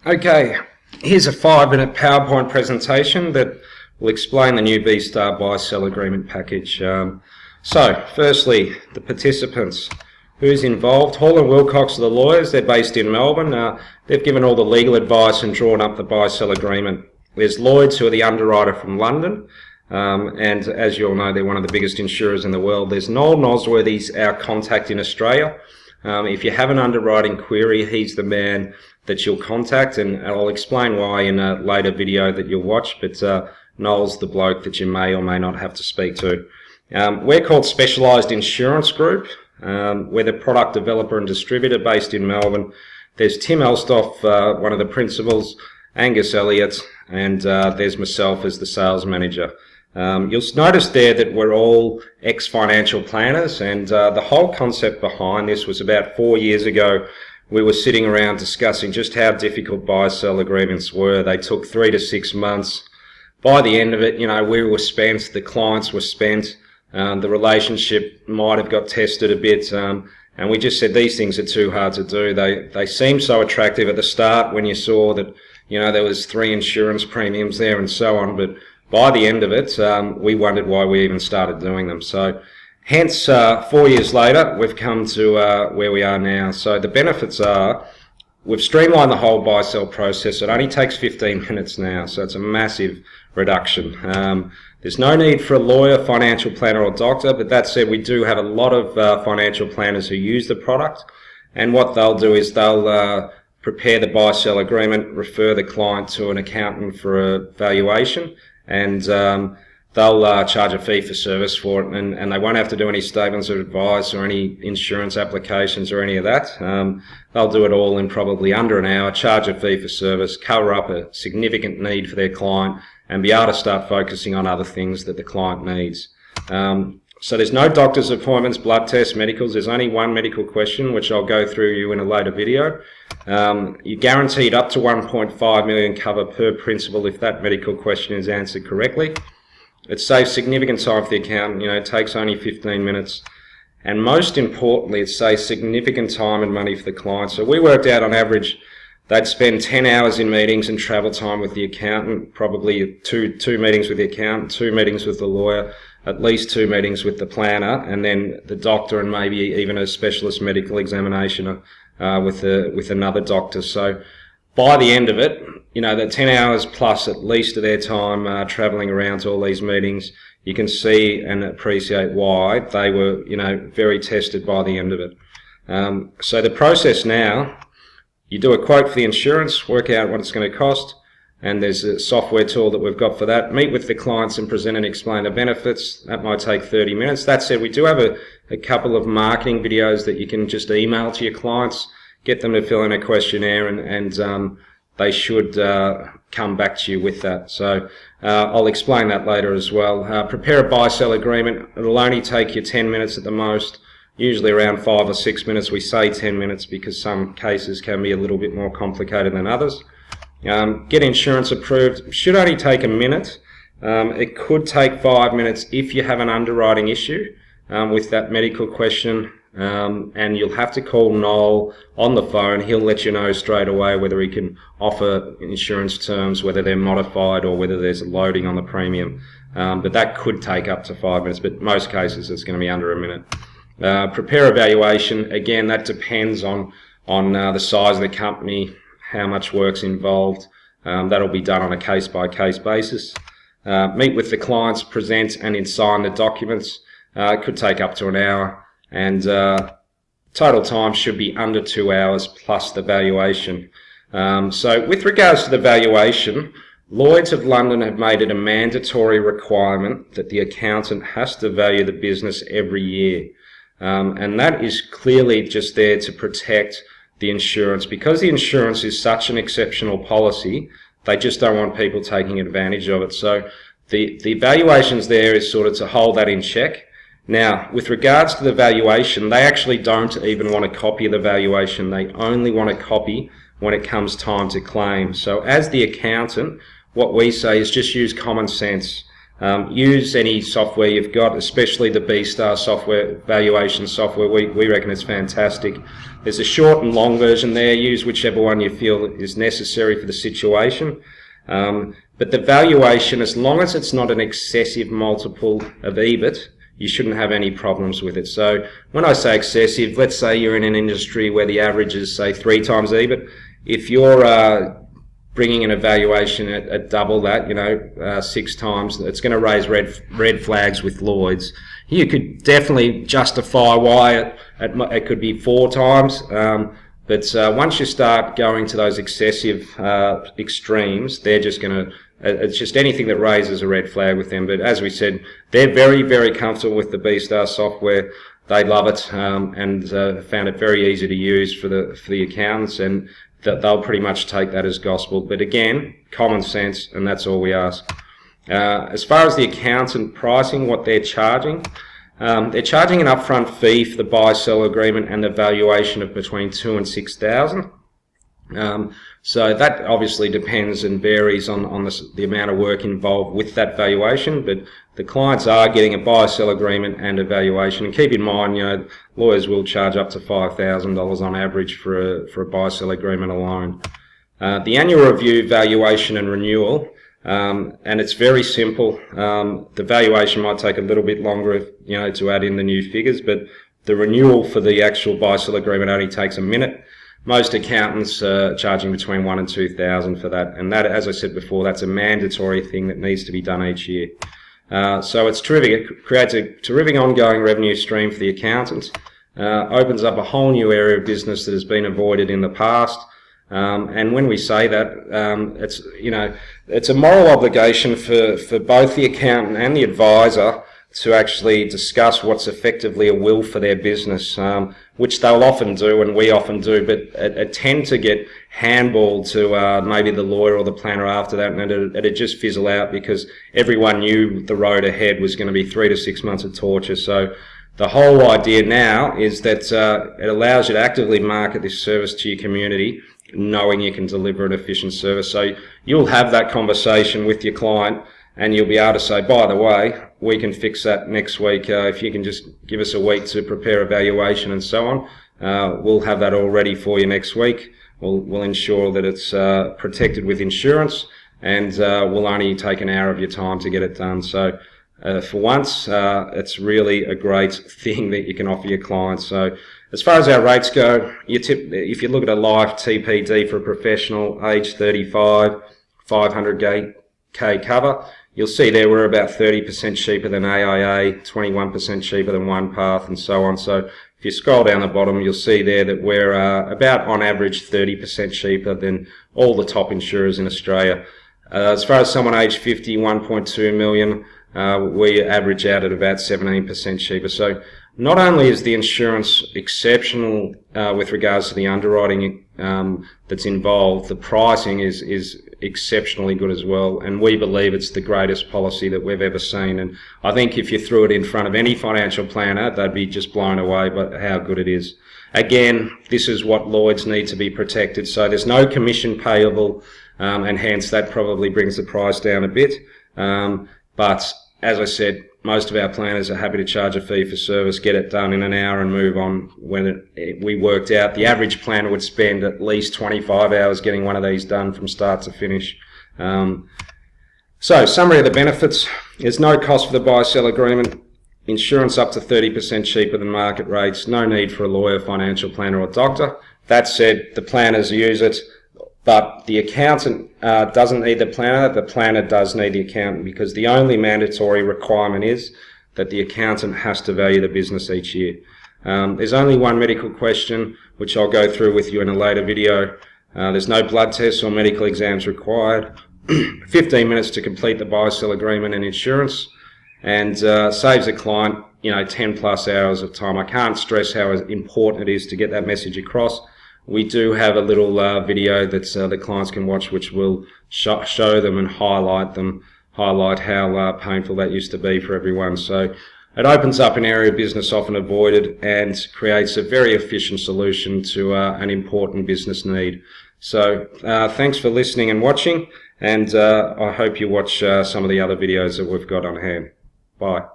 Okay, here's a 5-minute PowerPoint presentation that will explain the new Bstar Buy sell agreement package. So, firstly, the participants. Who's involved? Hall & Wilcox are the lawyers. They're based in Melbourne. They've given all the legal advice and drawn up the buy-sell agreement. There's Lloyd's, who are the underwriter from London. And as you all know, they're one of the biggest insurers in the world. There's Noel Nosworthy's our contact in Australia. If you have an underwriting query, he's the man that you'll contact, and I'll explain why in a later video that you'll watch, but Noel's the bloke that you may or may not have to speak to. We're called Specialised Insurance Group. We're the product developer and distributor based in Melbourne. There's Tim Elstoff, one of the principals, Angus Elliott, and there's myself as the sales manager. You'll notice there that we're all ex-financial planners, and the whole concept behind this was about 4 years ago. We were sitting around discussing just how difficult buy-sell agreements were. They took 3 to 6 months. By the end of it, we were spent, the clients were spent, the relationship might have got tested a bit, and we just said these things are too hard to do. They seemed so attractive at the start when you saw that, there was 3 insurance premiums there and so on, but by the end of it, we wondered why we even started doing them. So, hence, 4 years later, we've come to where we are now. So the benefits are, we've streamlined the whole buy-sell process. It only takes 15 minutes now, so it's a massive reduction. There's no need for a lawyer, financial planner or doctor, but that said, we do have a lot of financial planners who use the product, and what they'll do is they'll prepare the buy-sell agreement, refer the client to an accountant for a valuation, and they'll charge a fee for service for it, and they won't have to do any statements of advice or any insurance applications or any of that. They'll do it all in probably under an hour, charge a fee for service, cover up a significant need for their client, and be able to start focusing on other things that the client needs. So there's no doctor's appointments, blood tests, medicals. There's only one medical question, which I'll go through you in a later video. You're guaranteed up to 1.5 million cover per principal if that medical question is answered correctly. It saves significant time for the accountant. It takes only 15 minutes. And most importantly, it saves significant time and money for the client. So we worked out on average they'd spend 10 hours in meetings and travel time with the accountant, probably two meetings with the accountant, 2 meetings with the lawyer, at least 2 meetings with the planner, and then the doctor, and maybe even a specialist medical examination with another doctor. So by the end of it, the 10 hours plus at least of their time travelling around to all these meetings, you can see and appreciate why they were, very tested by the end of it. So the process now, you do a quote for the insurance, work out what it's going to cost, and there's a software tool that we've got for that. Meet with the clients and present and explain the benefits. That might take 30 minutes. That said, we do have a couple of marketing videos that you can just email to your clients, get them to fill in a questionnaire, and they should come back to you with that. So I'll explain that later as well. Prepare a buy-sell agreement. It'll only take you 10 minutes at the most, usually around 5 or 6 minutes. We say 10 minutes because some cases can be a little bit more complicated than others. Get insurance approved. Should only take a minute. It could take 5 minutes if you have an underwriting issue with that medical question. And you'll have to call Noel on the phone. He'll let you know straight away whether he can offer insurance terms, whether they're modified or whether there's a loading on the premium. But that could take up to 5 minutes, but most cases it's going to be under a minute. Prepare a valuation. Again, that depends on the size of the company, how much work's involved. That'll be done on a case-by-case basis. Meet with the clients, present and sign the documents. It could take up to an hour. And total time should be under 2 hours plus the valuation. So with regards to the valuation, Lloyd's of London have made it a mandatory requirement that the accountant has to value the business every year. And that is clearly just there to protect the insurance. Because the insurance is such an exceptional policy, they just don't want people taking advantage of it. So the valuations there is sort of to hold that in check. Now, with regards to the valuation, they actually don't even want a copy of the valuation. They only want a copy when it comes time to claim. So as the accountant, what we say is just use common sense. Use any software you've got, especially the Bstar software, valuation software. We reckon it's fantastic. There's a short and long version there. Use whichever one you feel is necessary for the situation. But the valuation, as long as it's not an excessive multiple of EBIT, you shouldn't have any problems with it. So when I say excessive, let's say you're in an industry where the average is, say, 3 times EBIT. If you're bringing in a valuation at double that, 6 times, it's going to raise red flags with Lloyd's. You could definitely justify why it could be 4 times, but once you start going to those excessive extremes, they're just going to, it's just anything that raises a red flag with them. But as we said, they're very, very comfortable with the Bstar software. They love it, and found it very easy to use for the accountants, and that they'll pretty much take that as gospel. But again, common sense, and that's all we ask. As far as the accountant pricing, what they're charging an upfront fee for the buy-sell agreement and the valuation of between $2,000 and $6,000. So that obviously depends and varies on the amount of work involved with that valuation, but the clients are getting a buy-sell agreement and a valuation. And keep in mind, lawyers will charge up to $5,000 on average for a buy-sell agreement alone. The annual review, valuation and renewal, and it's very simple. The valuation might take a little bit longer, to add in the new figures, but the renewal for the actual buy-sell agreement only takes a minute. Most accountants are charging between $1,000 and $2,000 for that, and that, as I said before, that's a mandatory thing that needs to be done each year. So it's terrific. It creates a terrific ongoing revenue stream for the accountants. Opens up a whole new area of business that has been avoided in the past. And when we say that, it's a moral obligation for both the accountant and the advisor to actually discuss what's effectively a will for their business, which they'll often do, and we often do, but it tend to get handballed to maybe the lawyer or the planner after that, and it'd just fizzle out because everyone knew the road ahead was going to be 3 to 6 months of torture. So the whole idea now is that it allows you to actively market this service to your community, knowing you can deliver an efficient service. So you'll have that conversation with your client, and you'll be able to say, by the way, we can fix that next week. If you can just give us a week to prepare a valuation and so on, we'll have that all ready for you next week. We'll ensure that it's protected with insurance, and we'll only take an hour of your time to get it done. So for once, it's really a great thing that you can offer your clients. So as far as our rates go, if you look at a life TPD for a professional, age 35, 500k cover, you'll see there we're about 30% cheaper than AIA, 21% cheaper than OnePath, and so on. So if you scroll down the bottom, you'll see there that we're about, on average, 30% cheaper than all the top insurers in Australia. As far as someone aged 50, 1.2 million, we average out at about 17% cheaper. So not only is the insurance exceptional with regards to the underwriting that's involved, the pricing is exceptionally good as well, and we believe it's the greatest policy that we've ever seen. And I think if you threw it in front of any financial planner, they'd be just blown away by how good it is. Again, this is what Lloyd's need to be protected, so there's no commission payable, and hence that probably brings the price down a bit. But as I said, most of our planners are happy to charge a fee for service, get it done in an hour and move on. When we worked out, the average planner would spend at least 25 hours getting one of these done from start to finish. So, summary of the benefits. There's no cost for the buy-sell agreement. Insurance up to 30% cheaper than market rates. No need for a lawyer, financial planner or doctor. That said, the planners use it. But the accountant doesn't need the planner does need the accountant, because the only mandatory requirement is that the accountant has to value the business each year. There's only one medical question, which I'll go through with you in a later video. There's no blood tests or medical exams required. 15 minutes to complete the buy-sell agreement and insurance, and saves the client 10 plus hours of time. I can't stress how important it is to get that message across. We do have a little video that the clients can watch, which will show them and highlight how painful that used to be for everyone. So it opens up an area of business often avoided and creates a very efficient solution to an important business need. So thanks for listening and watching, and I hope you watch some of the other videos that we've got on hand. Bye.